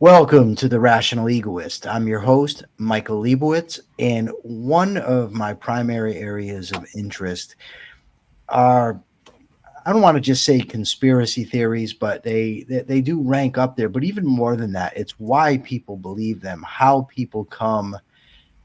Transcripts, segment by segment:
Welcome to the Rational Egoist. I'm your host, Michael Liebowitz, and one of my primary areas of interest are, I don't want to just say conspiracy theories, but they do rank up there. But even more than that, it's why people believe them, how people come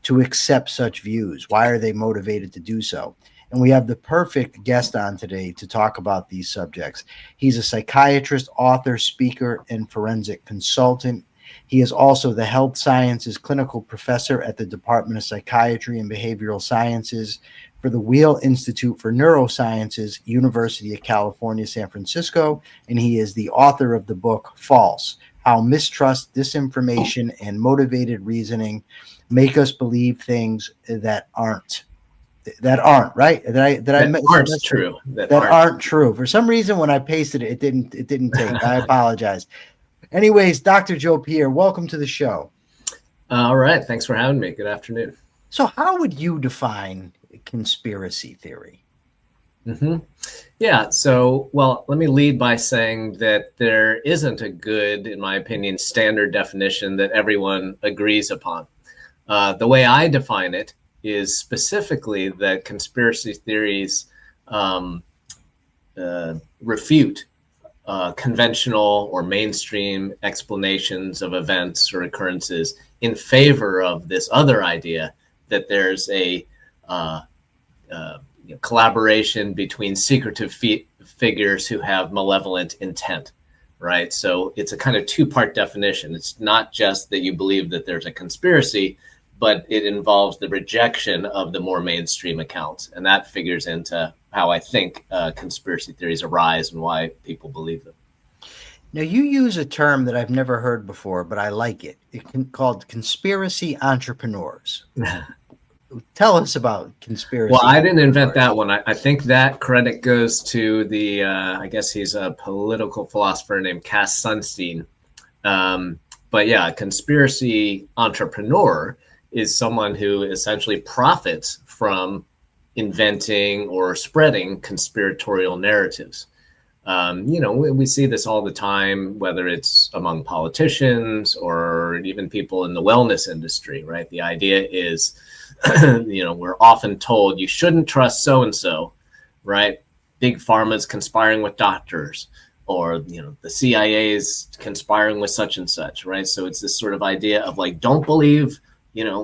to accept such views. Why are they motivated to do so? And we have the perfect guest on today to talk about these subjects. He's a psychiatrist, author, speaker, and forensic consultant. He is also the health sciences clinical professor at the Department of Psychiatry and Behavioral Sciences for the Wheel Institute for Neurosciences, University of California, San Francisco. And he is the author of the book False: How Mistrust, Disinformation, and Motivated Reasoning Make Us Believe Things that aren't right. Aren't true. That aren't true. For some reason, when I pasted it, it didn't take. I apologize. Anyways, Dr. Joe Pierre, welcome to the show. All right. Thanks for having me. Good afternoon. So how would you define conspiracy theory? Yeah. So, well, let me lead by saying that there isn't a good, in my opinion, standard definition that everyone agrees upon. The way I define it is specifically that conspiracy theories refute conventional or mainstream explanations of events or occurrences in favor of this other idea that there's a collaboration between secretive figures who have malevolent intent, right? So it's a kind of two-part definition. It's not just that you believe that there's a conspiracy, but it involves the rejection of the more mainstream accounts. And that figures into how I think conspiracy theories arise and why people believe them. Now, you use a term that I've never heard before, but I like it. It's called conspiracy entrepreneurs. Tell us about conspiracy. Well, I didn't invent that one. I think that credit goes to the, I guess he's a political philosopher named Cass Sunstein. But yeah, a conspiracy entrepreneur is someone who essentially profits from inventing or spreading conspiratorial narratives. We see this all the time, whether it's among politicians or even people in the wellness industry, right? The idea is, we're often told you shouldn't trust so-and-so, right? Big pharma's conspiring with doctors, or, the CIA is conspiring with such and such, right? So it's this sort of idea of like, don't believe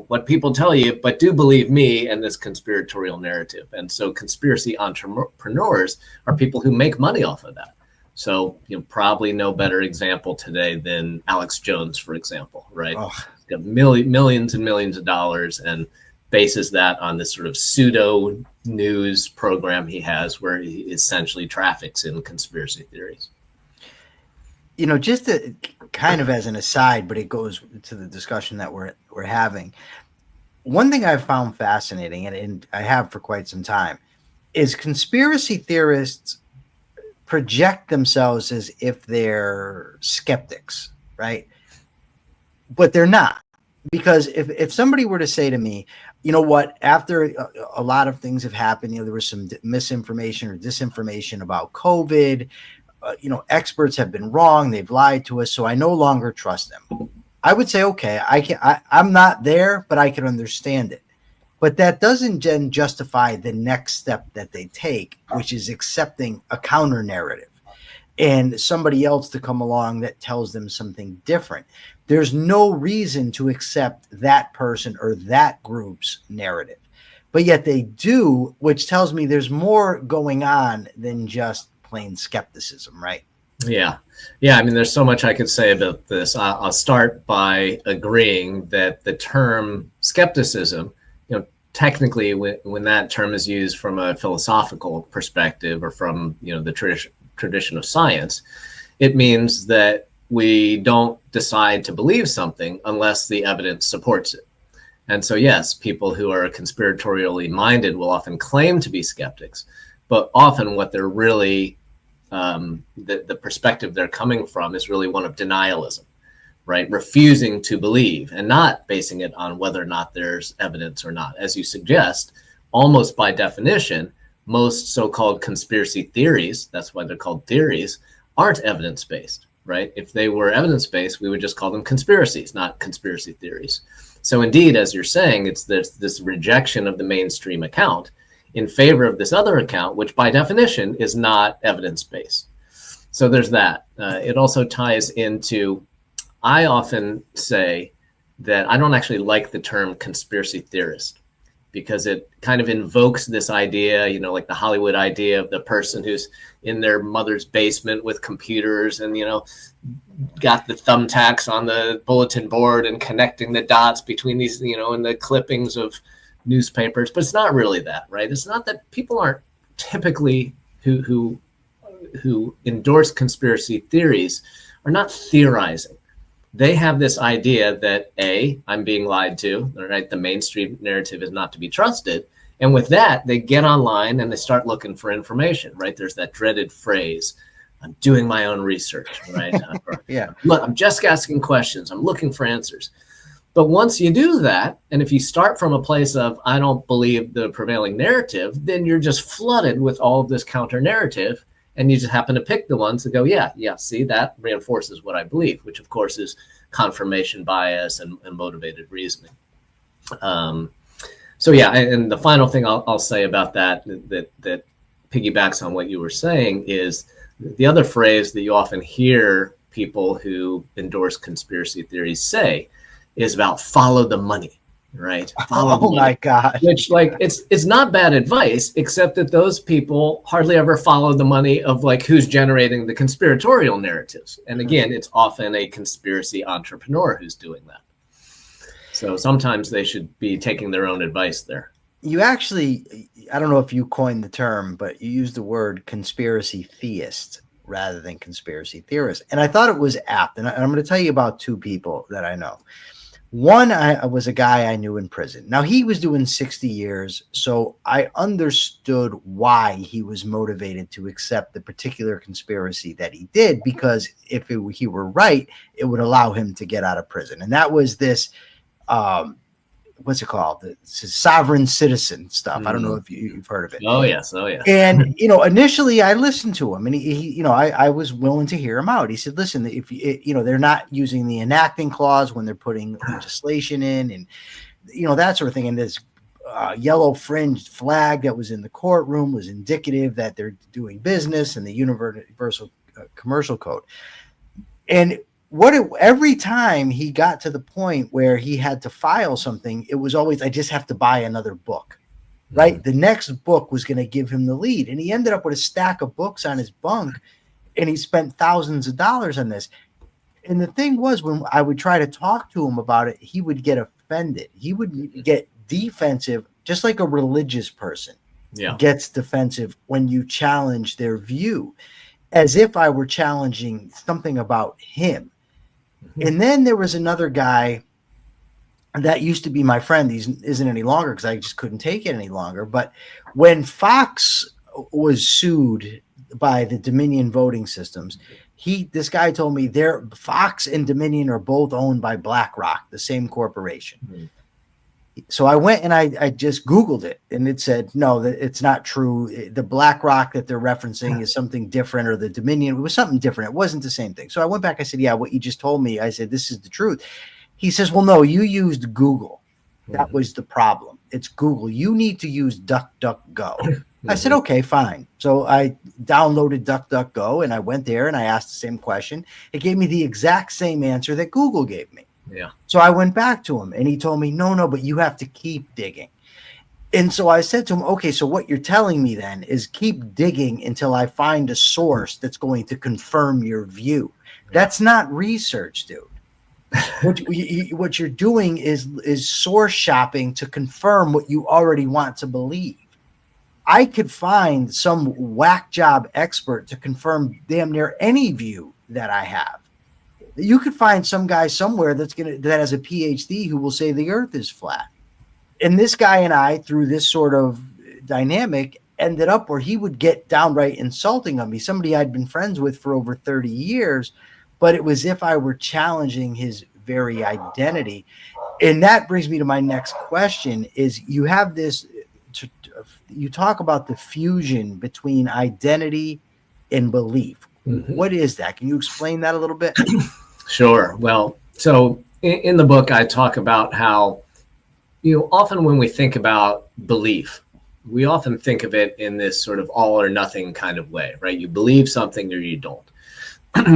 what people tell you, but do believe me and this conspiratorial narrative. And so conspiracy entrepreneurs are people who make money off of that. So, probably no better example today than Alex Jones, for example, right? Oh. He's got millions and millions of dollars and bases that on this sort of pseudo news program he has where he essentially traffics in conspiracy theories. Just kind of as an aside, but it goes to the discussion that we're having. One thing I've found fascinating, and I have for quite some time, is conspiracy theorists project themselves as if they're skeptics, right? But they're not. Because if somebody were to say to me, you know what, after a lot of things have happened, there was some misinformation or disinformation about COVID, experts have been wrong. They've lied to us. So I no longer trust them. I would say, okay, I'm not there, but I can understand it. But that doesn't then justify the next step that they take, which is accepting a counter narrative and somebody else to come along that tells them something different. There's no reason to accept that person or that group's narrative. But yet they do, which tells me there's more going on than just plain skepticism, right? Yeah. I mean, there's so much I could say about this. I'll start by agreeing that the term skepticism, technically when that term is used from a philosophical perspective or from, the tradition of science, it means that we don't decide to believe something unless the evidence supports it. And so, yes, people who are conspiratorially minded will often claim to be skeptics, but often what they're really, the perspective they're coming from is really one of denialism, right? Refusing to believe and not basing it on whether or not there's evidence or not. As you suggest, almost by definition, most so-called conspiracy theories, that's why they're called theories, aren't evidence-based, right? If they were evidence-based, we would just call them conspiracies, not conspiracy theories. So indeed, as you're saying, it's this rejection of the mainstream account in favor of this other account, which by definition is not evidence-based. So there's that. It also ties into, I often say that I don't actually like the term conspiracy theorist, because it kind of invokes this idea, you know, like the Hollywood idea of the person who's in their mother's basement with computers and, you know, got the thumbtacks on the bulletin board and connecting the dots between these, you know, and the clippings of newspapers. But it's not really that, right? It's not that people aren't typically who endorse conspiracy theories are not theorizing. They have this idea that I'm being lied to, right? The mainstream narrative is not to be trusted. And with that, they get online and they start looking for information, right? There's that dreaded phrase, I'm doing my own research, right? Yeah. Look, I'm just asking questions. I'm looking for answers. But once you do that, and if you start from a place of, I don't believe the prevailing narrative, then you're just flooded with all of this counter narrative. And you just happen to pick the ones that go, yeah, see, that reinforces what I believe, which of course is confirmation bias and motivated reasoning. So yeah, and the final thing I'll say about that piggybacks on what you were saying is the other phrase that you often hear people who endorse conspiracy theories say is about follow the money. Right. Oh my God. Which, like, it's not bad advice, except that those people hardly ever follow the money of like who's generating the conspiratorial narratives. And again, it's often a conspiracy entrepreneur who's doing that. So sometimes they should be taking their own advice there. You actually, I don't know if you coined the term, but you used the word conspiracy theist rather than conspiracy theorist. And I thought it was apt. And I'm going to tell you about two people that I know. One, I was a guy I knew in prison. Now, he was doing 60 years, so I understood why he was motivated to accept the particular conspiracy that he did, because if he were right, it would allow him to get out of prison. And that was this, what's it called? The sovereign citizen stuff. I don't know if you've heard of it. Oh, yes. And, initially I listened to him, and he I was willing to hear him out. He said, listen, if they're not using the enacting clause when they're putting legislation in and, that sort of thing. And this yellow fringed flag that was in the courtroom was indicative that they're doing business in the Universal Commercial Code. And every time he got to the point where he had to file something, it was always, I just have to buy another book, right? Mm-hmm. The next book was going to give him the lead. And he ended up with a stack of books on his bunk, and he spent thousands of dollars on this. And the thing was, when I would try to talk to him about it, he would get offended. He would get defensive, just like a religious person gets defensive when you challenge their view, as if I were challenging something about him. And then there was another guy that used to be my friend. He isn't any longer because I just couldn't take it any longer. But when Fox was sued by the Dominion voting systems, this guy told me Fox and Dominion are both owned by BlackRock, the same corporation. Mm-hmm. So I went and I just Googled it, and it said, no, it's not true. The BlackRock that they're referencing is something different, or the Dominion, it was something different. It wasn't the same thing. So I went back. I said, yeah, what you just told me. I said, this is the truth. He says, well, no, you used Google. That was the problem. It's Google. You need to use DuckDuckGo. I said, okay, fine. So I downloaded DuckDuckGo, and I went there and I asked the same question. It gave me the exact same answer that Google gave me. Yeah. So I went back to him, and he told me, no, but you have to keep digging. And so I said to him, okay, so what you're telling me then is keep digging until I find a source that's going to confirm your view. That's not research, dude. What you're doing is source shopping to confirm what you already want to believe. I could find some whack job expert to confirm damn near any view that I have. You could find some guy somewhere that has a PhD who will say the earth is flat. And this guy and I, through this sort of dynamic, ended up where he would get downright insulting of me, somebody I'd been friends with for over 30 years, but it was if I were challenging his very identity. And that brings me to my next question is you have this, you talk about the fusion between identity and belief. What is that? Can you explain that a little bit? Sure. Well, so in the book, I talk about how, often when we think about belief, we often think of it in this sort of all or nothing kind of way, right? You believe something or you don't.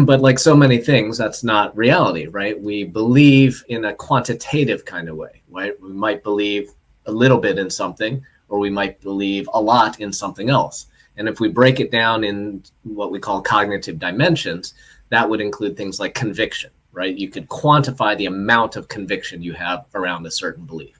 But like so many things, that's not reality, right? We believe in a quantitative kind of way, right? We might believe a little bit in something, or we might believe a lot in something else. And if we break it down in what we call cognitive dimensions, that would include things like conviction, right? You could quantify the amount of conviction you have around a certain belief.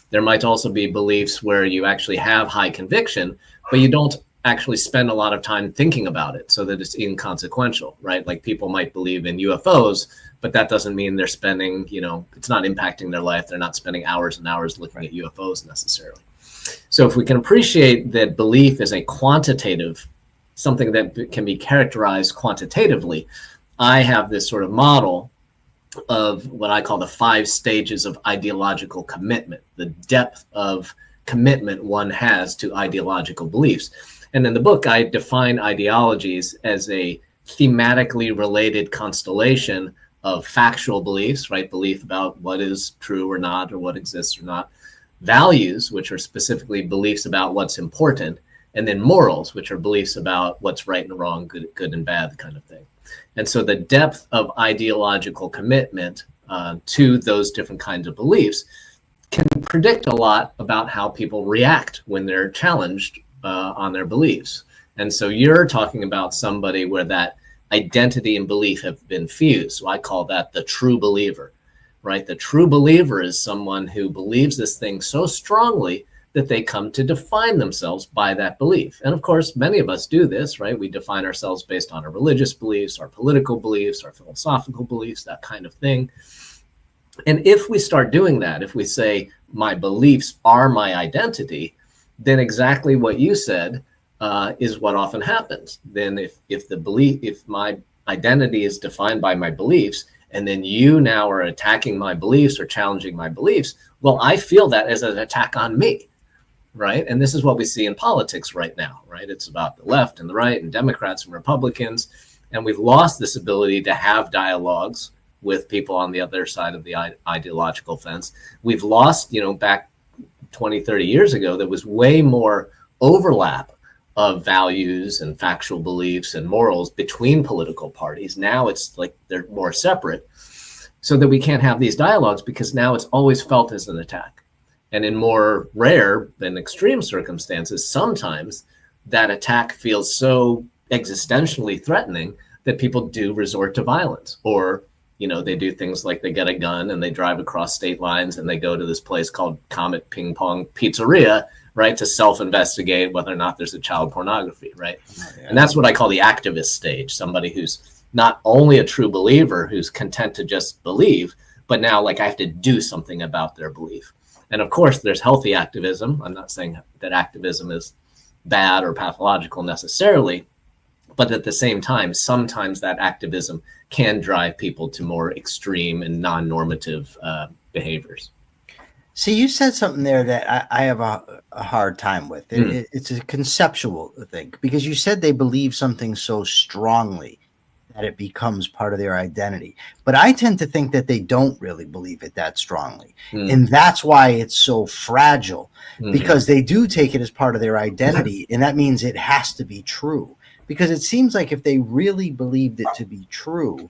There might also be beliefs where you actually have high conviction, but you don't actually spend a lot of time thinking about it, so that it's inconsequential, right? Like people might believe in UFOs, but that doesn't mean they're spending, it's not impacting their life. They're not spending hours and hours looking at UFOs necessarily. So if we can appreciate that belief is a quantitative, something that can be characterized quantitatively, I have this sort of model of what I call the 5 stages of ideological commitment, the depth of commitment one has to ideological beliefs. And in the book, I define ideologies as a thematically related constellation of factual beliefs, right? Belief about what is true or not, or what exists or not. Values, which are specifically beliefs about what's important. And then morals, which are beliefs about what's right and wrong, good and bad, kind of thing. And so the depth of ideological commitment to those different kinds of beliefs can predict a lot about how people react when they're challenged on their beliefs. And so you're talking about somebody where that identity and belief have been fused. So I call that the true believer, right? The true believer is someone who believes this thing so strongly that they come to define themselves by that belief. And of course, many of us do this, right? We define ourselves based on our religious beliefs, our political beliefs, our philosophical beliefs, that kind of thing. And if we start doing that, if we say my beliefs are my identity, then exactly what you said is what often happens. Then if my identity is defined by my beliefs, and then you now are attacking my beliefs or challenging my beliefs, well, I feel that as an attack on me, right? And this is what we see in politics right now, right? It's about the left and the right and Democrats and Republicans, and we've lost this ability to have dialogues with people on the other side of the ideological fence. We've lost, back 20, 30 years ago, there was way more overlap of values and factual beliefs and morals between political parties. Now it's like they're more separate, so that we can't have these dialogues because now it's always felt as an attack. And in more rare than extreme circumstances, sometimes that attack feels so existentially threatening that people do resort to violence, or they do things like they get a gun and they drive across state lines and they go to this place called Comet Ping Pong Pizzeria, right, to self-investigate whether or not there's a child pornography, right? Yeah. And that's what I call the activist stage, somebody who's not only a true believer, who's content to just believe, but now I have to do something about their belief. And of course, there's healthy activism. I'm not saying that activism is bad or pathological necessarily, but at the same time, sometimes that activism can drive people to more extreme and non-normative behaviors. See, you said something there that I have a hard time with. It's a conceptual thing, because you said they believe something so strongly that it becomes part of their identity. But I tend to think that they don't really believe it that strongly. And that's why it's so fragile, because they do take it as part of their identity. And that means it has to be true. Because it seems like if they really believed it to be true,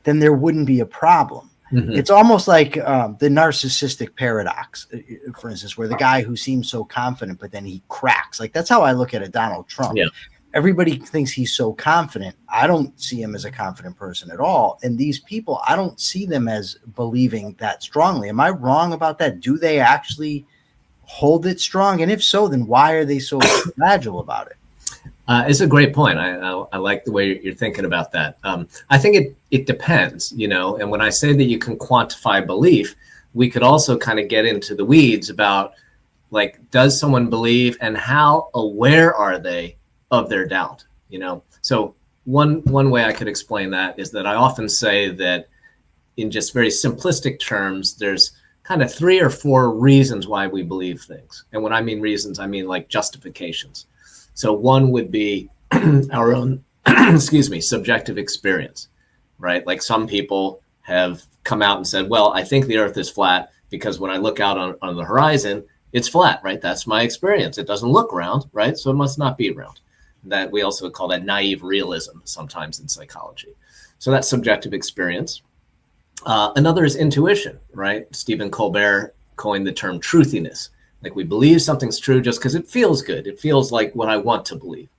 then there wouldn't be a problem. It's almost like the narcissistic paradox, for instance, where the guy who seems so confident, but then he cracks. Like, that's how I look at a Donald Trump. Yeah. Everybody thinks he's so confident. I don't see him as a confident person at all. And these people, I don't see them as believing that strongly. Am I wrong about that? Do they actually hold it strong? And if so, then why are they so fragile about it? It's a great point. I like the way you're thinking about that. I think it depends, and when I say that you can quantify belief, we could also kind of get into the weeds about, does someone believe and how aware are they of their doubt? So one way I could explain that is that I often say that in just very simplistic terms, there's kind of 3 or 4 reasons why we believe things. And when I mean reasons, I mean like justifications. So one would be our own excuse me, subjective experience, right? Like some people have come out and said, well, I think the earth is flat because when I look out on the horizon, it's flat, right? That's my experience. It doesn't look round, right? So it must not be round. That we also call that naive realism sometimes in psychology. So that's subjective experience. Another is intuition, right? Stephen Colbert coined the term truthiness. Like we believe something's true just because it feels good. It feels like what I want to believe.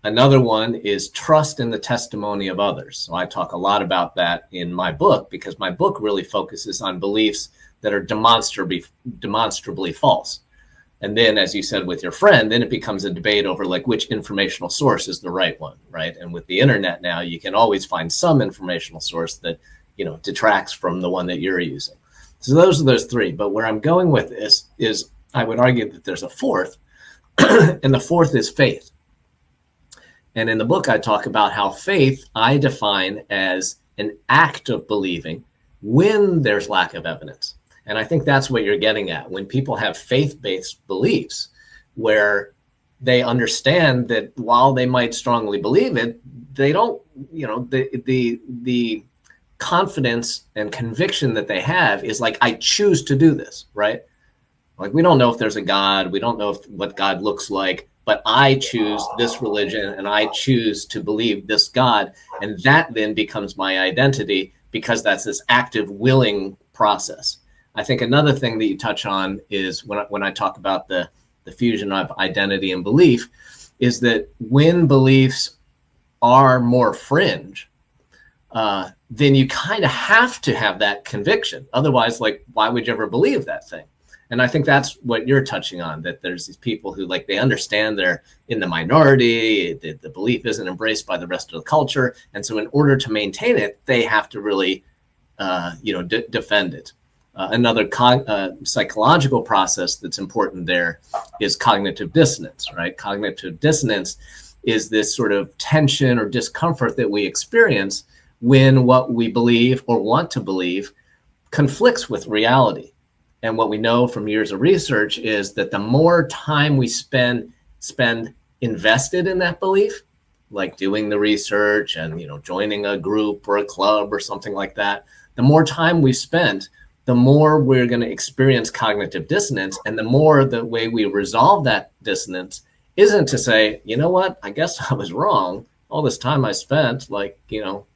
Another one is trust in the testimony of others. So I talk a lot about that in my book because my book really focuses on beliefs that are demonstrably false. And then, as you said with your friend, then it becomes a debate over like which informational source is the right one, right? And with the internet now, you can always find some informational source that, detracts from the one that you're using. So those are those three. But where I'm going with this is I would argue that there's a fourth, and the fourth is faith. And in the book, I talk about how faith I define as an act of believing when there's lack of evidence. And I think that's what you're getting at. When people have faith-based beliefs where they understand that while they might strongly believe it, they don't, the confidence and conviction that they have is like, I choose to do this, right? Like, we don't know if there's a God. We don't know what God looks like, but I choose this religion and I choose to believe this God. And that then becomes my identity because that's this active willing process. I think another thing that you touch on is when I talk about the fusion of identity and belief is that when beliefs are more fringe, then you kind of have to have that conviction. Otherwise, like, why would you ever believe that thing? And I think that's what you're touching on, that there's these people who, like, they understand they're in the minority, the belief isn't embraced by the rest of the culture. And so in order to maintain it, they have to really, defend it. Another psychological process that's important there is cognitive dissonance, right? Cognitive dissonance is this sort of tension or discomfort that we experience when what we believe or want to believe conflicts with reality. And what we know from years of research is that the more time we spend invested in that belief, like doing the research and, joining a group or a club or something like that, the more time we spent, the more we're going to experience cognitive dissonance. And the more the way we resolve that dissonance isn't to say, you know what, I guess I was wrong. All this time I spent, I'm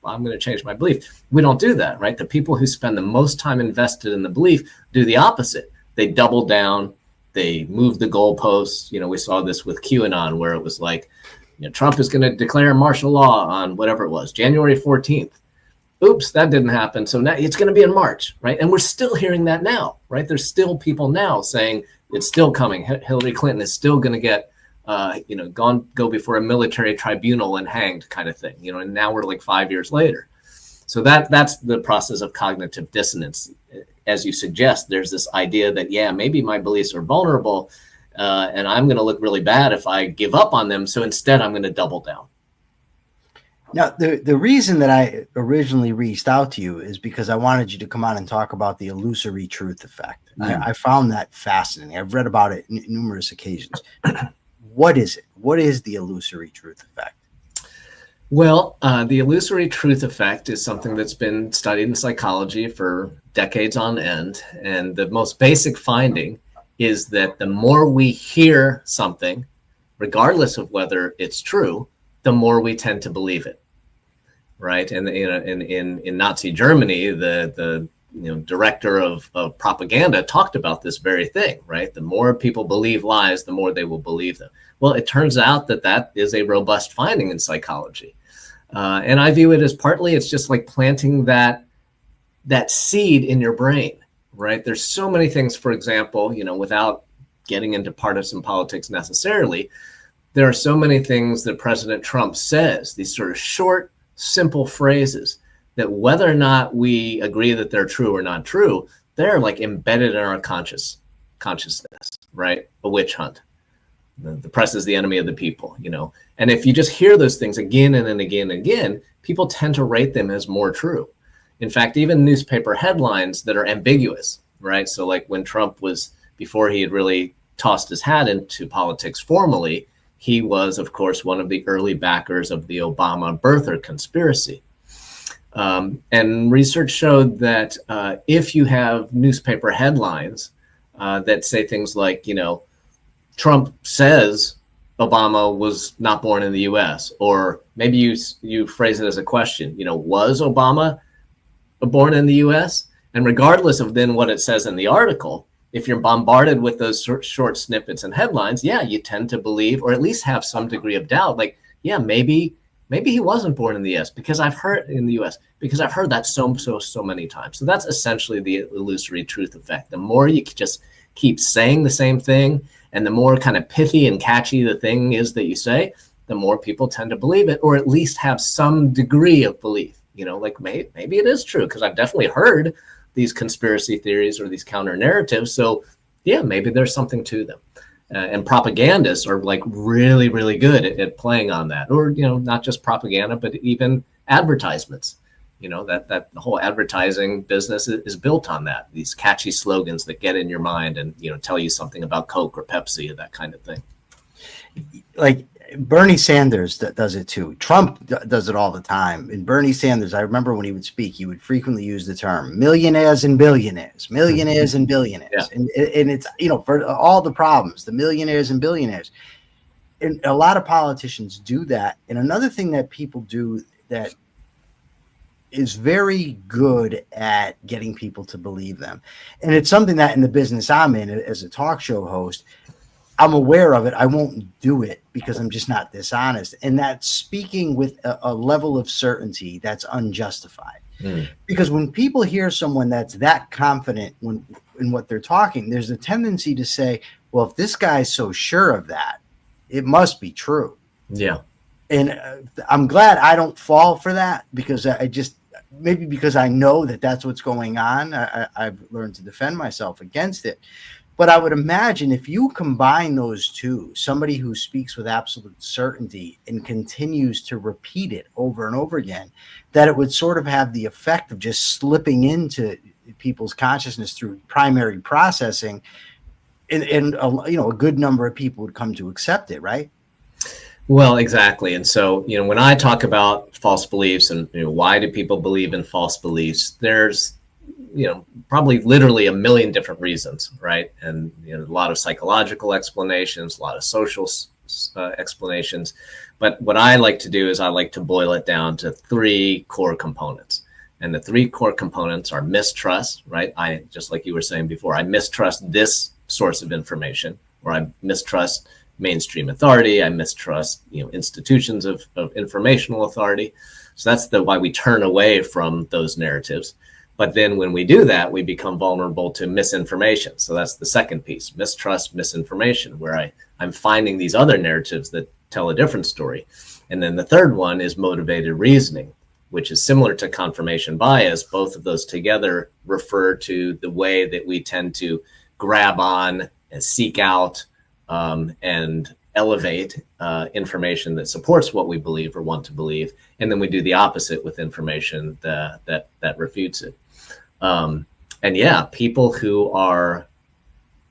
going to change my belief. We don't do that, right? The people who spend the most time invested in the belief do the opposite. They double down. They move the goalposts. We saw this with QAnon, where it was like, Trump is going to declare martial law on whatever it was, January 14th. Oops, that didn't happen. So now it's going to be in March, right? And we're still hearing that now, right? There's still people now saying it's still coming. Hillary Clinton is still going to get, go before a military tribunal and hanged, kind of thing, and now we're like 5 years later. So that's the process of cognitive dissonance. As you suggest, there's this idea that, maybe my beliefs are vulnerable and I'm going to look really bad if I give up on them. So instead, I'm going to double down. Now, the reason that I originally reached out to you is because I wanted you to come on and talk about the illusory truth effect. I found that fascinating. I've read about it on numerous occasions. What is it? What is the illusory truth effect? Well, the illusory truth effect is something that's been studied in psychology for decades on end. And the most basic finding is that the more we hear something, regardless of whether it's true, the more we tend to believe it. Right. And in Nazi Germany, the director of propaganda talked about this very thing. Right. The more people believe lies, the more they will believe them. Well, it turns out that is a robust finding in psychology. And I view it as partly it's just like planting that seed in your brain. Right. There's so many things, for example, without getting into partisan politics necessarily, there are so many things that President Trump says, these sort of short, simple phrases that whether or not we agree that they're true or not true, they're like embedded in our consciousness, right? A witch hunt. The press is the enemy of the people, And if you just hear those things again and again and again, people tend to rate them as more true. In fact, even newspaper headlines that are ambiguous, right? So like when Trump before he had really tossed his hat into politics formally, he was, of course, one of the early backers of the Obama birther conspiracy. And research showed that if you have newspaper headlines that say things like, Trump says Obama was not born in the U.S., or maybe you phrase it as a question, was Obama born in the U.S.? And regardless of then what it says in the article, if you're bombarded with those short snippets and headlines, you tend to believe, or at least have some degree of doubt, like, maybe he wasn't born in the U.S. because I've heard that so many times. So that's essentially the illusory truth effect. The more you just keep saying the same thing, and the more kind of pithy and catchy the thing is that you say, the more people tend to believe it, or at least have some degree of belief. Like maybe it is true, because I've definitely heard these conspiracy theories or these counter narratives. So maybe there's something to them. And propagandists are like really, really good at playing on that, or, not just propaganda, but even advertisements. That the whole advertising business is built on that. These catchy slogans that get in your mind and, tell you something about Coke or Pepsi or that kind of thing. Like Bernie Sanders does it too. Trump does it all the time. And Bernie Sanders, I remember when he would speak, he would frequently use the term millionaires and billionaires, millionaires and billionaires. Yeah. And it's, for all the problems, the millionaires and billionaires. And a lot of politicians do that. And another thing that people do that is very good at getting people to believe them. And it's something that in the business I'm in as a talk show host, I'm aware of it. I won't do it because I'm just not dishonest. And that's speaking with a level of certainty that's unjustified. Because when people hear someone that's that confident in what they're talking, there's a tendency to say, well, if this guy's so sure of that, it must be true. Yeah. And I'm glad I don't fall for that, because maybe because I know that that's what's going on. I've learned to defend myself against it. But I would imagine if you combine those two, somebody who speaks with absolute certainty and continues to repeat it over and over again, that it would sort of have the effect of just slipping into people's consciousness through primary processing, and a good number of people would come to accept it, right? Well, exactly. And so, when I talk about false beliefs and why do people believe in false beliefs, there's probably literally a million different reasons, right? And a lot of psychological explanations, a lot of social explanations. But what I like to do is I like to boil it down to three core components. And the three core components are mistrust, right? Just like you were saying before, I mistrust this source of information, or I mistrust mainstream authority. I mistrust, institutions of informational authority. So that's why we turn away from those narratives. But then when we do that, we become vulnerable to misinformation. So that's the second piece, mistrust, misinformation, where I'm finding these other narratives that tell a different story. And then the third one is motivated reasoning, which is similar to confirmation bias. Both of those together refer to the way that we tend to grab on and seek out and elevate information that supports what we believe or want to believe. And then we do the opposite with information that refutes it. And people who are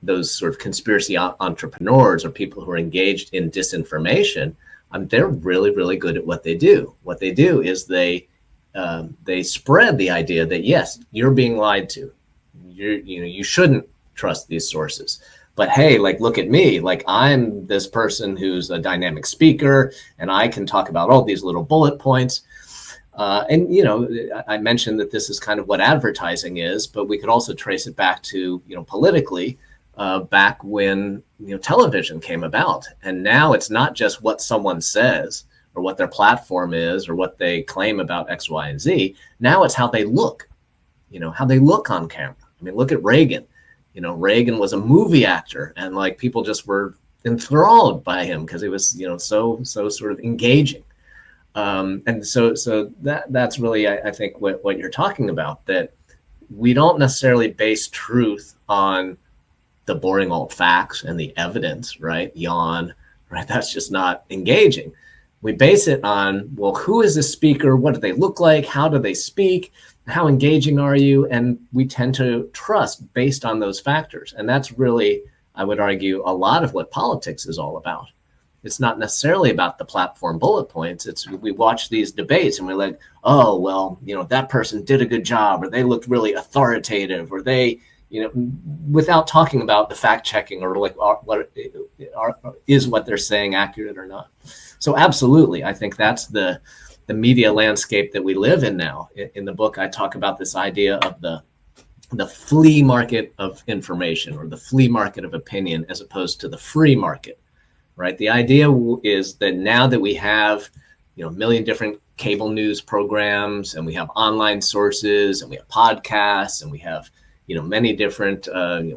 those sort of conspiracy entrepreneurs, or people who are engaged in disinformation, they're really, really good at what they do. What they do is they spread the idea that, yes, you're being lied to. You shouldn't trust these sources. But hey, like, look at me, like, I'm this person who's a dynamic speaker, and I can talk about all these little bullet points. I mentioned that this is kind of what advertising is, but we could also trace it back to, politically, back when, television came about. And now it's not just what someone says or what their platform is or what they claim about X, Y, and Z. Now it's how they look, how they look on camera. I mean, look at Reagan. Reagan was a movie actor, and like, people just were enthralled by him because he was, so sort of engaging. And so that's really, I think, what you're talking about, that we don't necessarily base truth on the boring old facts and the evidence, right? Yawn, right? That's just not engaging. We base it on, well, who is this speaker? What do they look like? How do they speak? How engaging are you? And we tend to trust based on those factors. And that's really, I would argue, a lot of what politics is all about. It's not necessarily about the platform bullet points. It's we watch these debates and we're like, oh, well, that person did a good job, or they looked really authoritative, or they, without talking about the fact checking or like is what they're saying accurate or not. So absolutely, I think that's the media landscape that we live in now. In the book, I talk about this idea of the flea market of information, or the flea market of opinion, as opposed to the free market. Right. The idea is that now that we have, a million different cable news programs, and we have online sources, and we have podcasts, and we have, many different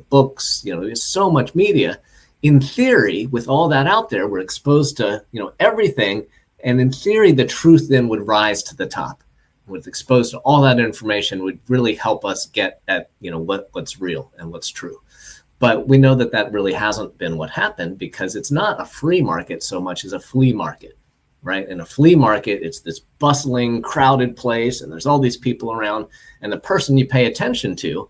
books, there's so much media. In theory, with all that out there, we're exposed to, everything. And in theory, the truth then would rise to the top. With exposed to all that information would really help us get at, what's real and what's true. But we know that that really hasn't been what happened, because it's not a free market so much as a flea market, right? In a flea market, it's this bustling, crowded place, and there's all these people around. And the person you pay attention to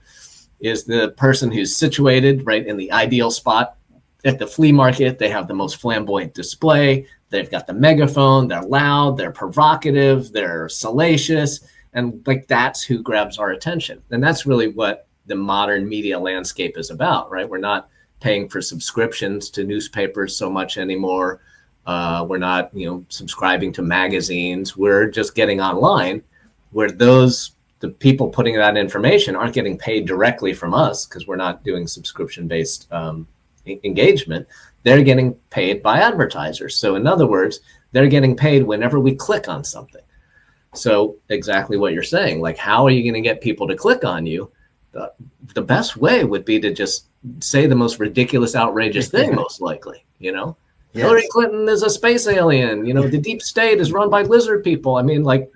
is the person who's situated right in the ideal spot at the flea market. They have the most flamboyant display. They've got the megaphone. They're loud. They're provocative. They're salacious. And like, that's who grabs our attention. And that's really what the modern media landscape is about, right? We're not paying for subscriptions to newspapers so much anymore. We're not, subscribing to magazines. We're just getting online, where the people putting that information aren't getting paid directly from us, because we're not doing subscription-based engagement. They're getting paid by advertisers. So in other words, they're getting paid whenever we click on something. So exactly what you're saying, like, how are you going to get people to click on you? The best way would be to just say the most ridiculous, outrageous thing, most likely, Yes. Hillary Clinton is a space alien, the deep state is run by lizard people. I mean, like,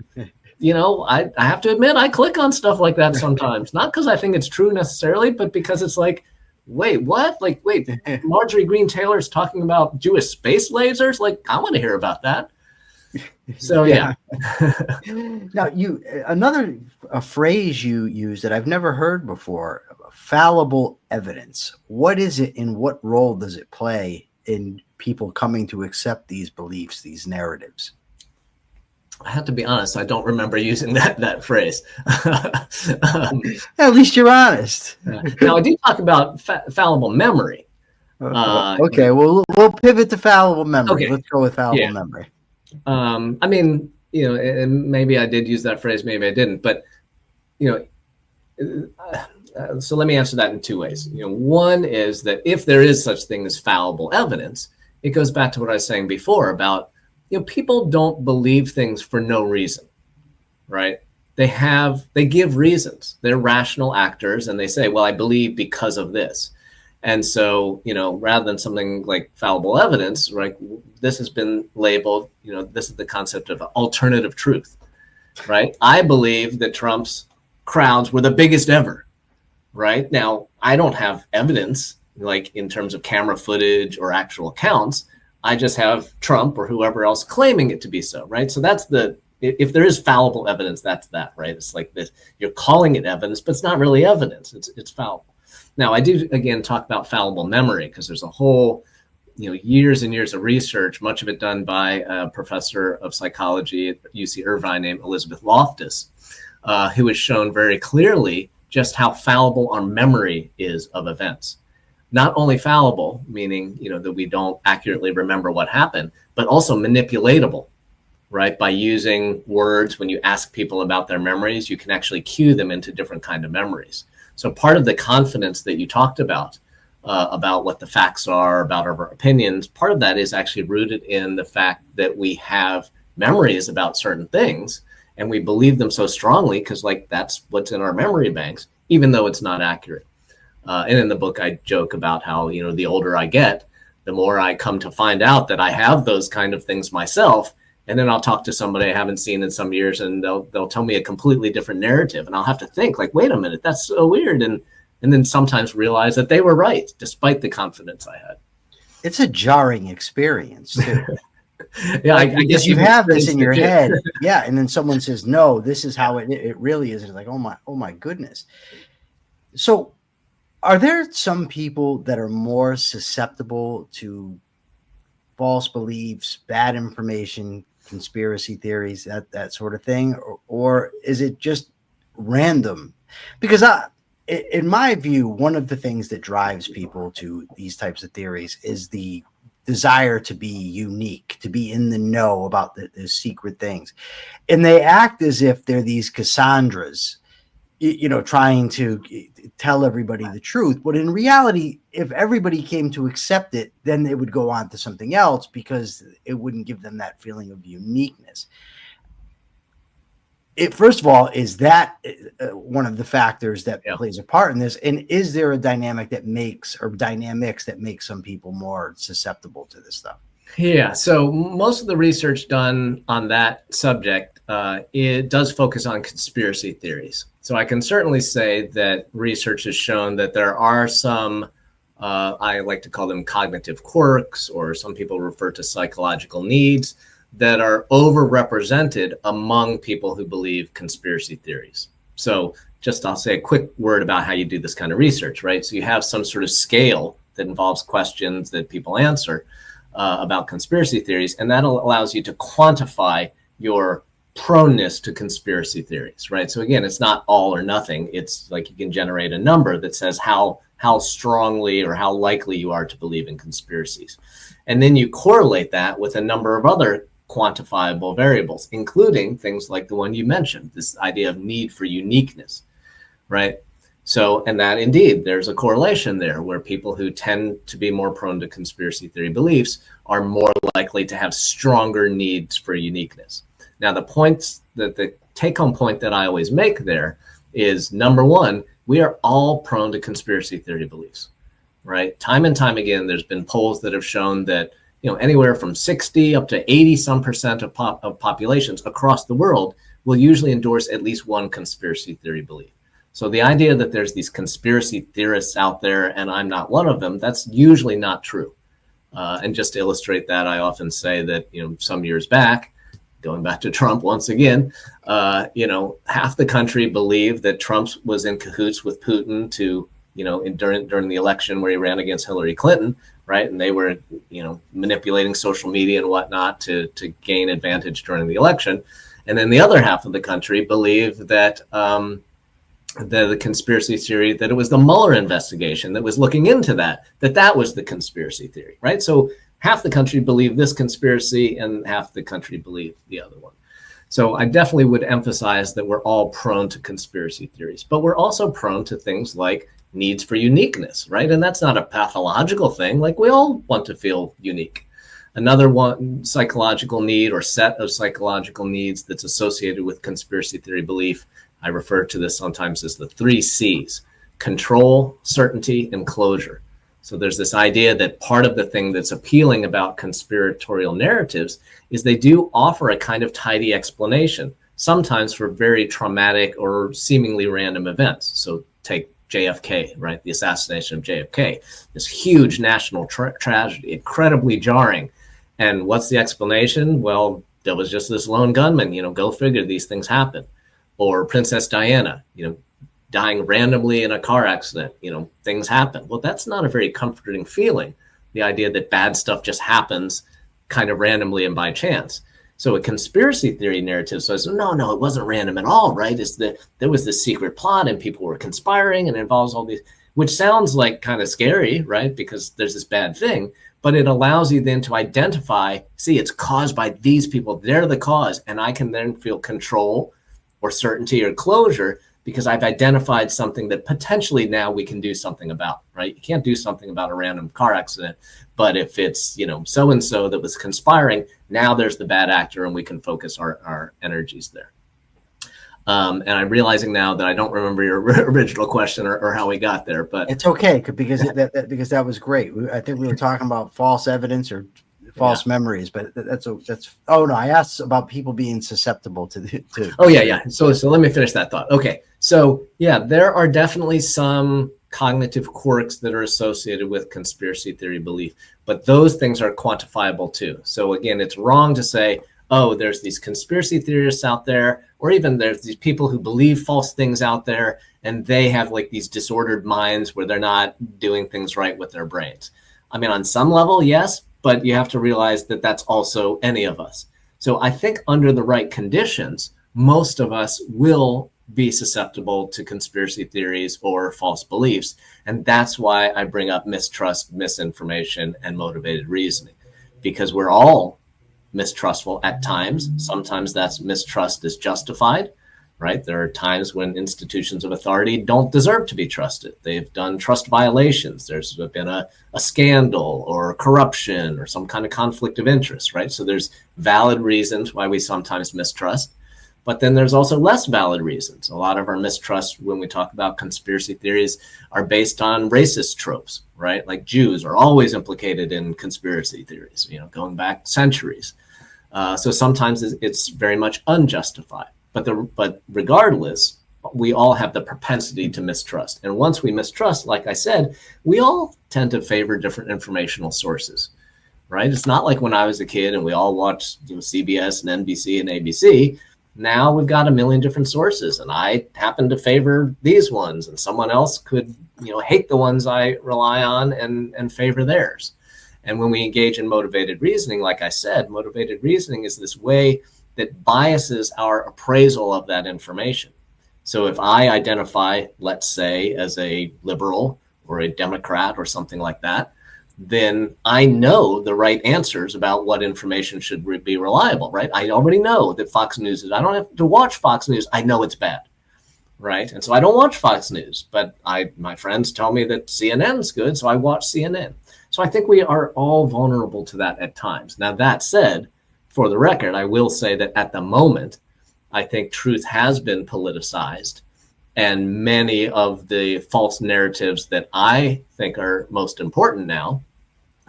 I have to admit, I click on stuff like that sometimes, not because I think it's true necessarily, but because it's like, wait, what? Like, wait, Marjorie Green Taylor's talking about Jewish space lasers? Like, I want to hear about that. So yeah. Now, a phrase you use that I've never heard before: fallible evidence. What is it, and what role does it play in people coming to accept these beliefs, these narratives? I have to be honest, I don't remember using that phrase. At least you're honest. Now, I do talk about fallible memory. Okay, well, we'll pivot to fallible memory. Okay. Let's go with fallible memory. I mean, and maybe I did use that phrase, maybe I didn't, but, so let me answer that in two ways. One is that if there is such thing as fallible evidence, it goes back to what I was saying before about, people don't believe things for no reason, right? They give reasons. They're rational actors, and they say, well, I believe because of this. And so, rather than something like fallible evidence, right, this has been labeled, this is the concept of alternative truth, right? I believe that Trump's crowds were the biggest ever, right? Now, I don't have evidence, like in terms of camera footage or actual counts. I just have Trump or whoever else claiming it to be so, right? So that's if there is fallible evidence, that's that, right? It's like this, you're calling it evidence, but it's not really evidence. It's fallible. Now, I do, again, talk about fallible memory, because there's a whole, years and years of research, much of it done by a professor of psychology at UC Irvine named Elizabeth Loftus, who has shown very clearly just how fallible our memory is of events. Not only fallible, meaning, that we don't accurately remember what happened, but also manipulatable, right? By using words, when you ask people about their memories, you can actually cue them into different kind of memories. So part of the confidence that you talked about what the facts are, about our opinions, part of that is actually rooted in the fact that we have memories about certain things, and we believe them so strongly because, like, that's what's in our memory banks, even though it's not accurate. And in the book, I joke about how, the older I get, the more I come to find out that I have those kind of things myself. And then I'll talk to somebody I haven't seen in some years, and they'll tell me a completely different narrative. And I'll have to think, like, wait a minute, that's so weird. And then sometimes realize that they were right, despite the confidence I had. It's a jarring experience, too. Yeah, I guess you have this in your head. Yeah. And then someone says, no, this is how it really is. It's like, oh my goodness. So are there some people that are more susceptible to false beliefs, bad information, conspiracy theories, that sort of thing, or is it just random? Because in my view, one of the things that drives people to these types of theories is the desire to be unique, to be in the know about the secret things. And they act as if they're these Cassandras, trying to tell everybody the truth. But in reality, if everybody came to accept it, then they would go on to something else because it wouldn't give them that feeling of uniqueness. First of all, is that one of the factors that plays a part in this? And is there a dynamics that makes some people more susceptible to this stuff? Yeah. So most of the research done on that subject, it does focus on conspiracy theories. So I can certainly say that research has shown that there are some, I like to call them cognitive quirks, or some people refer to psychological needs, that are overrepresented among people who believe conspiracy theories. So I'll say a quick word about how you do this kind of research, right? So you have some sort of scale that involves questions that people answer about conspiracy theories, and that allows you to quantify your proneness to conspiracy theories, right? So again, it's not all or nothing. It's like you can generate a number that says how strongly or how likely you are to believe in conspiracies. And then you correlate that with a number of other quantifiable variables, including things like the one you mentioned, this idea of need for uniqueness, right? So, and that indeed, there's a correlation there where people who tend to be more prone to conspiracy theory beliefs are more likely to have stronger needs for uniqueness. Now, the take-home point that I always make there is, number one, we are all prone to conspiracy theory beliefs, right? Time and time again, there's been polls that have shown that anywhere from 60 up to 80% of populations across the world will usually endorse at least one conspiracy theory belief. So the idea that there's these conspiracy theorists out there and I'm not one of them, that's usually not true. And just to illustrate that, I often say that, some years back, going back to Trump once again, half the country believed that Trump was in cahoots with Putin to, during the election where he ran against Hillary Clinton, right? And they were, manipulating social media and whatnot to gain advantage during the election. And then the other half of the country believed that the conspiracy theory, that it was the Mueller investigation that was looking into that was the conspiracy theory, right? So half the country believed this conspiracy and half the country believed the other one. So I definitely would emphasize that we're all prone to conspiracy theories, but we're also prone to things like needs for uniqueness, right? And that's not a pathological thing. Like, we all want to feel unique. Another one psychological need or set of psychological needs that's associated with conspiracy theory belief, I refer to this sometimes as the 3 C's: control, certainty, and closure. So there's this idea that part of the thing that's appealing about conspiratorial narratives is they do offer a kind of tidy explanation, sometimes for very traumatic or seemingly random events. So take JFK, right? The assassination of JFK, this huge national tragedy, incredibly jarring. And what's the explanation? Well, there was just this lone gunman, go figure, these things happen. Or Princess Diana, dying randomly in a car accident, things happen. Well, that's not a very comforting feeling, the idea that bad stuff just happens kind of randomly and by chance. So a conspiracy theory narrative says, no, it wasn't random at all, right? It's that there was this secret plot and people were conspiring and it involves all these, which sounds like kind of scary, right? Because there's this bad thing, but it allows you then to identify, see, it's caused by these people. They're the cause. And I can then feel control or certainty or closure because I've identified something that potentially now we can do something about, right? You can't do something about a random car accident, but if it's, so-and-so that was conspiring, now there's the bad actor and we can focus our energies there. And I'm realizing now that I don't remember your original question or how we got there, but it's okay because that was great. I think we were talking about false evidence or false memories, but I asked about people being susceptible to So let me finish that thought. Okay. So there are definitely some cognitive quirks that are associated with conspiracy theory belief, but those things are quantifiable too. So again, it's wrong to say, oh, there's these conspiracy theorists out there, or even there's these people who believe false things out there, and they have like these disordered minds where they're not doing things right with their brains. I mean, on some level, yes, but you have to realize that that's also any of us. So I think under the right conditions, most of us will be susceptible to conspiracy theories or false beliefs. And that's why I bring up mistrust, misinformation, and motivated reasoning, because we're all mistrustful at times. Sometimes that mistrust is justified, right? There are times when institutions of authority don't deserve to be trusted. They've done trust violations. There's been a scandal or corruption or some kind of conflict of interest, right? So there's valid reasons why we sometimes mistrust. But then there's also less valid reasons. A lot of our mistrust when we talk about conspiracy theories are based on racist tropes, right? Like Jews are always implicated in conspiracy theories, going back centuries. So sometimes it's very much unjustified. But regardless, we all have the propensity to mistrust. And once we mistrust, like I said, we all tend to favor different informational sources, right? It's not like when I was a kid and we all watched CBS and NBC and ABC. Now we've got a million different sources, and I happen to favor these ones, and someone else could, hate the ones I rely on and favor theirs. And when we engage in motivated reasoning, like I said, motivated reasoning is this way that biases our appraisal of that information. So if I identify, let's say, as a liberal or a Democrat or something like that, then I know the right answers about what information should be reliable, right? I already know that Fox News I don't have to watch Fox News. I know it's bad, right? And so I don't watch Fox News, but my friends tell me that CNN's good, so I watch CNN. So I think we are all vulnerable to that at times. Now, that said, for the record, I will say that at the moment, I think truth has been politicized, and many of the false narratives that I think are most important now,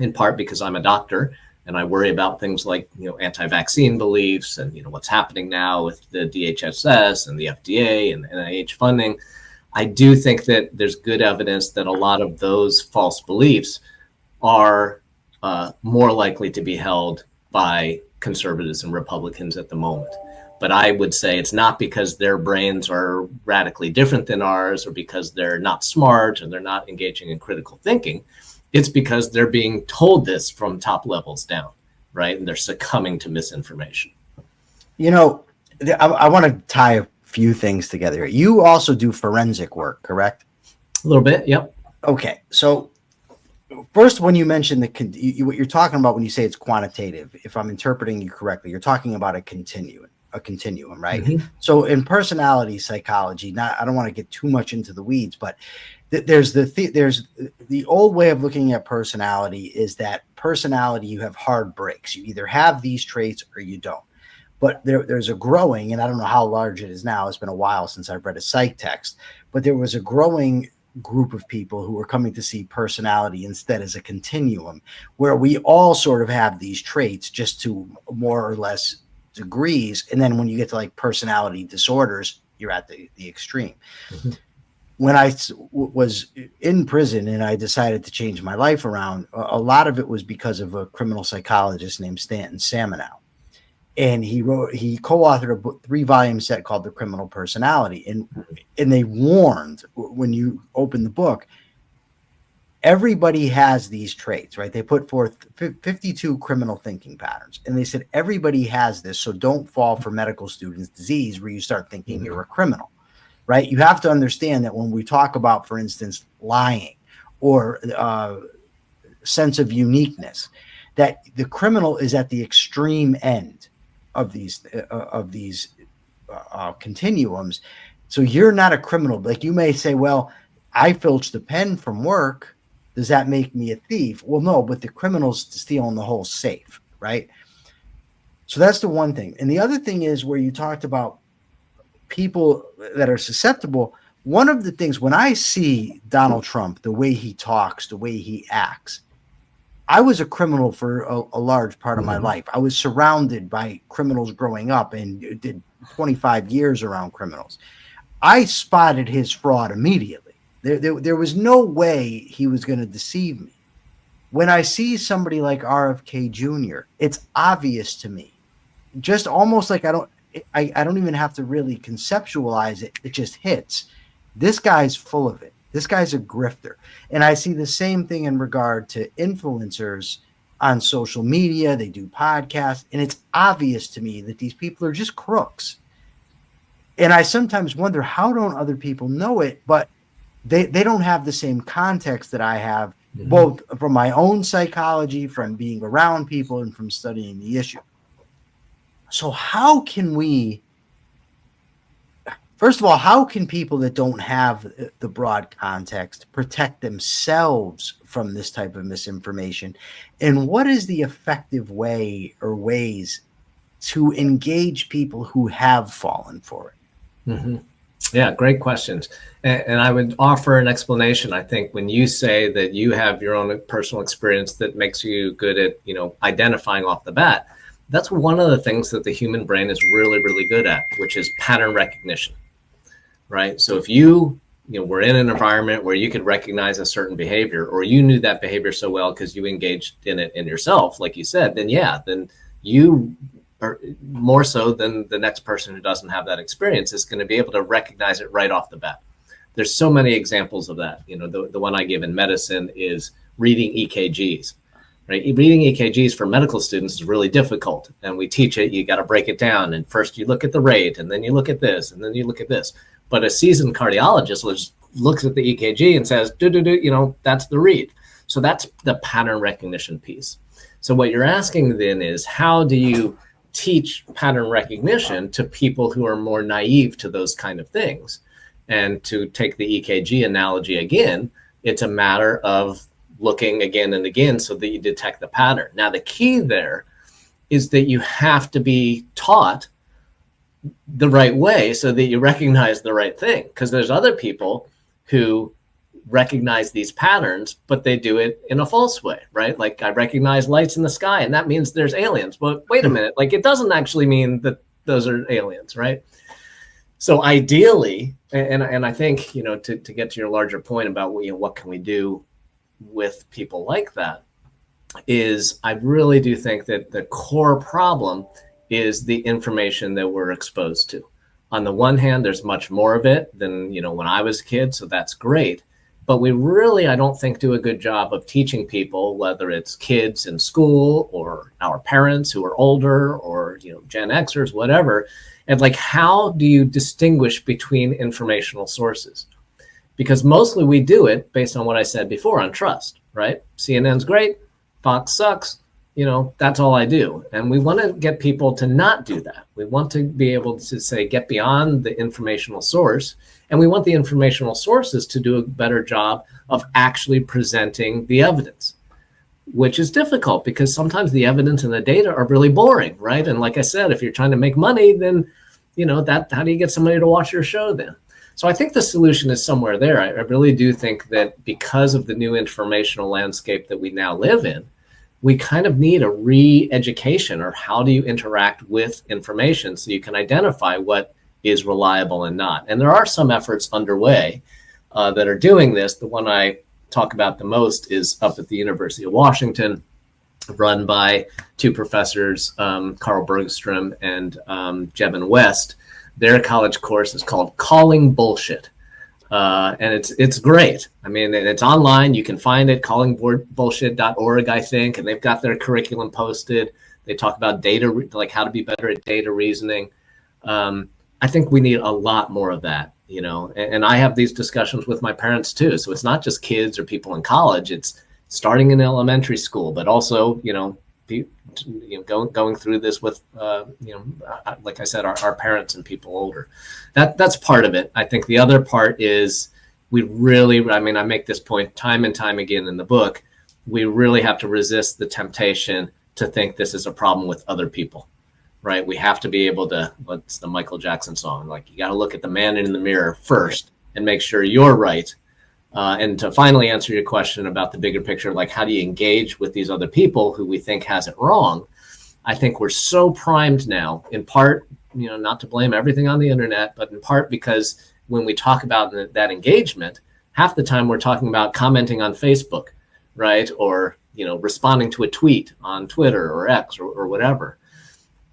in part because I'm a doctor and I worry about things like, anti-vaccine beliefs and, what's happening now with the DHSS and the FDA and NIH funding. I do think that there's good evidence that a lot of those false beliefs are more likely to be held by conservatives and Republicans at the moment. But I would say it's not because their brains are radically different than ours or because they're not smart and they're not engaging in critical thinking. It's because they're being told this from top levels down, right? And they're succumbing to misinformation. I want to tie a few things together. You also do forensic work, correct? A little bit, yep. Okay, so first, when you mention what you're talking about when you say it's quantitative, if I'm interpreting you correctly, you're talking about a continuum, right? Mm-hmm. So in personality psychology, I don't want to get too much into the weeds, but there's the old way of looking at personality is that personality, you have hard breaks. You either have these traits or you don't. But there's a growing, and I don't know how large it is now. It's been a while since I've read a psych text, but there was a growing group of people who were coming to see personality instead as a continuum, where we all sort of have these traits just to more or less degrees. And then when you get to like personality disorders, you're at the extreme. Mm-hmm. When I was in prison and I decided to change my life around, a lot of it was because of a criminal psychologist named Stanton Samanow. And he co-authored a 3-volume set called The Criminal Personality. And they warned, when you open the book, everybody has these traits, right? They put forth 52 criminal thinking patterns. And they said, everybody has this, so don't fall for medical students' disease where you start thinking you're a criminal, right? You have to understand that when we talk about, for instance, lying or sense of uniqueness, that the criminal is at the extreme end of these continuums. So you're not a criminal. Like you may say, well, I filched a pen from work. Does that make me a thief? Well, no, but the criminal's stealing the whole safe, right? So that's the one thing. And the other thing is where you talked about people that are susceptible. One of the things, when I see Donald Trump, the way he talks, the way he acts, I was a criminal for a large part of my life. I was surrounded by criminals growing up and did 25 years around criminals. I spotted his fraud immediately. There was no way he was going to deceive me. When I see somebody like RFK Jr., it's obvious to me. Just almost like I don't even have to really conceptualize it. It just hits. This guy's full of it. This guy's a grifter. And I see the same thing in regard to influencers on social media, they do podcasts, and it's obvious to me that these people are just crooks. And I sometimes wonder, how don't other people know it? But they don't have the same context that I have, both from my own psychology, from being around people, and from studying the issue. So how can we, first of all, how can people that don't have the broad context protect themselves from this type of misinformation? And what is the effective way or ways to engage people who have fallen for it? Yeah, great questions. And I would offer an explanation. I think when you say that you have your own personal experience that makes you good at, identifying off the bat, that's one of the things that the human brain is really, really good at, which is pattern recognition, right? So if you were in an environment where you could recognize a certain behavior, or you knew that behavior so well because you engaged in it in yourself, like you said, then you are more so than the next person who doesn't have that experience is going to be able to recognize it right off the bat. There's so many examples of that. The one I give in medicine is reading EKGs, right? Reading EKGs for medical students is really difficult. And we teach it, you got to break it down. And first you look at the rate, and then you look at this, and then you look at this. But a seasoned cardiologist looks at the EKG and says, that's the read. So that's the pattern recognition piece. So what you're asking then is, how do you teach pattern recognition to people who are more naive to those kind of things? And to take the EKG analogy again, it's a matter of looking again and again so that you detect the pattern. Now, the key there is that you have to be taught the right way so that you recognize the right thing. Because there's other people who recognize these patterns, but they do it in a false way, right? Like, I recognize lights in the sky, and that means there's aliens. But wait a minute, like, it doesn't actually mean that those are aliens, right? So ideally, and I think, to get to your larger point about, what can we do with people like that, is I really do think that the core problem is the information that we're exposed to. On the one hand, there's much more of it than, when I was a kid, so that's great. But we really, I don't think, do a good job of teaching people, whether it's kids in school or our parents who are older or, Gen Xers, whatever. And like, how do you distinguish between informational sources? Because mostly we do it based on what I said before, on trust, right? CNN's great, Fox sucks, that's all I do. And we want to get people to not do that. We want to be able to say, get beyond the informational source. And we want the informational sources to do a better job of actually presenting the evidence, which is difficult because sometimes the evidence and the data are really boring, right? And like I said, if you're trying to make money, then, how do you get somebody to watch your show then? So I think the solution is somewhere there. I really do think that because of the new informational landscape that we now live in, we kind of need a re-education, or how do you interact with information so you can identify what is reliable and not. And there are some efforts underway that are doing this. The one I talk about the most is up at the University of Washington, run by two professors, Carl Bergstrom and Jevin West. Their college course is called Calling Bullshit. And it's great. I mean, it's online. You can find it, callingbullshit.org, I think. And they've got their curriculum posted. They talk about data, like how to be better at data reasoning. I think we need a lot more of that, and I have these discussions with my parents too. So it's not just kids or people in college. It's starting in elementary school, but also, going through this with, like I said, our parents and people older. That's part of it. I think the other part is I make this point time and time again in the book. We really have to resist the temptation to think this is a problem with other people. Right, we have to be able to. What's the Michael Jackson song? Like, you got to look at the man in the mirror first and make sure you're right. And to finally answer your question about the bigger picture, like, how do you engage with these other people who we think has it wrong? I think we're so primed now, in part, not to blame everything on the internet, but in part because when we talk about that engagement, half the time we're talking about commenting on Facebook, right, or responding to a tweet on Twitter or X or whatever.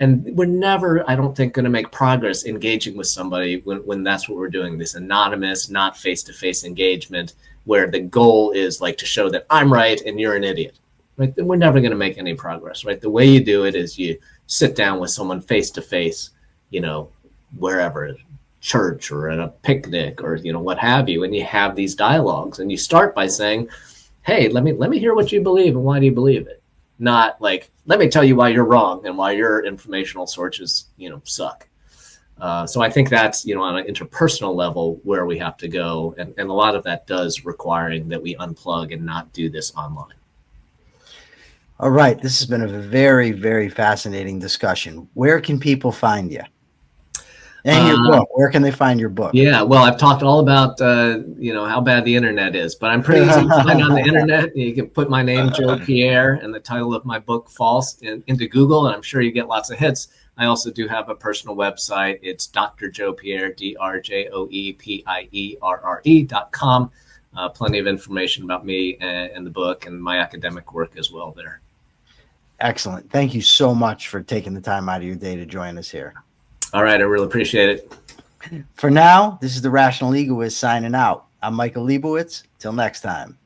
And we're never, I don't think, going to make progress engaging with somebody when that's what we're doing, this anonymous, not face-to-face engagement, where the goal is like to show that I'm right and you're an idiot, right, then we're never going to make any progress, right? The way you do it is you sit down with someone face to face, wherever, church or at a picnic or, what have you, and you have these dialogues, and you start by saying, hey, let me hear what you believe and why do you believe it? Not like, let me tell you why you're wrong and why your informational sources, suck. So I think that's, on an interpersonal level where we have to go. And a lot of that does requiring that we unplug and not do this online. All right. This has been a very, very fascinating discussion. Where can people find you? And your book. Where can they find your book? Yeah, well, I've talked all about, how bad the internet is, but I'm pretty easy to find on the internet. You can put my name, Joe Pierre, and the title of my book, False, into Google, and I'm sure you get lots of hits. I also do have a personal website. It's Dr. Joe Pierre, DrJoePierre.com. Plenty of information about me and the book and my academic work as well there. Excellent. Thank you so much for taking the time out of your day to join us here. All right. I really appreciate it. For now, this is the Rational Egoist signing out. I'm Michael Liebowitz. Till next time.